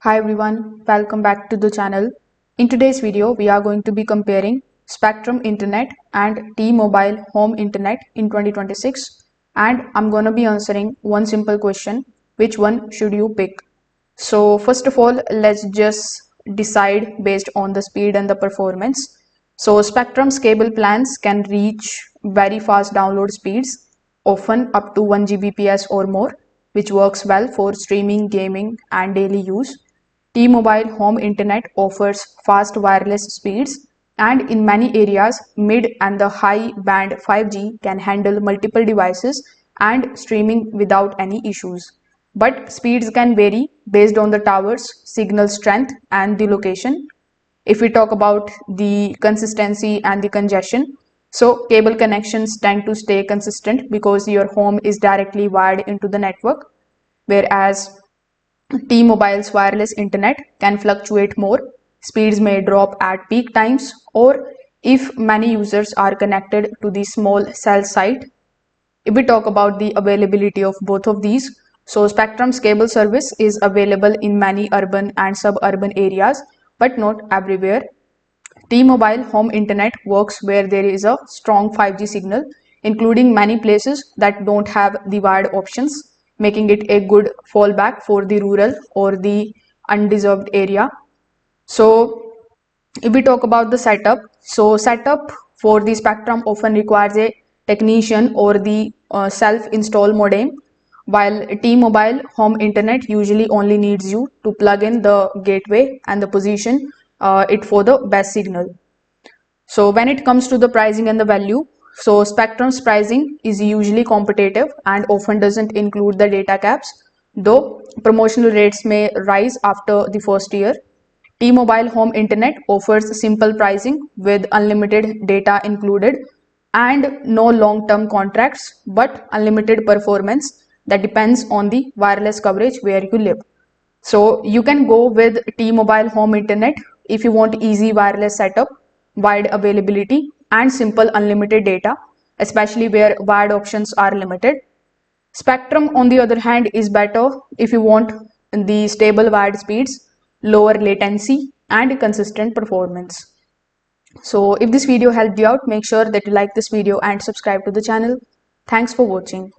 Hi everyone, welcome back to the channel. In today's video, we are going to be comparing Spectrum Internet and T-Mobile Home Internet in 2026, and I'm going to be answering one simple question: which one should you pick? So first of all, let's just decide based on the speed and the performance. So Spectrum's cable plans can reach very fast download speeds, often up to 1 Gbps or more, which works well for streaming, gaming, and daily use. T-Mobile Home Internet offers fast wireless speeds, and in many areas, mid and the high band 5G can handle multiple devices and streaming without any issues. But speeds can vary based on the tower's signal strength and the location. If we talk about the consistency and the congestion, so cable connections tend to stay consistent because your home is directly wired into the network, whereas T-Mobile's wireless internet can fluctuate more. Speeds may drop at peak times or if many users are connected to the small cell site. If we talk about the availability of both of these, so Spectrum's cable service is available in many urban and suburban areas, but not everywhere. T-Mobile Home Internet works where there is a strong 5G signal, including many places that don't have the wired options, making it a good fallback for the rural or the undeserved area. So if we talk about the setup, so setup for the Spectrum often requires a technician or the self-install modem, while T-Mobile Home Internet usually only needs you to plug in the gateway and the position it for the best signal. So when it comes to the pricing and the value, so Spectrum's pricing is usually competitive and often doesn't include the data caps, though promotional rates may rise after the first year. T-Mobile Home Internet offers simple pricing with unlimited data included and no long-term contracts, but unlimited performance that depends on the wireless coverage where you live. So you can go with T-Mobile Home Internet if you want easy wireless setup, wide availability, and simple unlimited data, especially where wired options are limited. Spectrum, on the other hand, is better if you want the stable wired speeds, lower latency, and consistent performance. So if this video helped you out, make sure that you like this video and subscribe to the channel. Thanks for watching.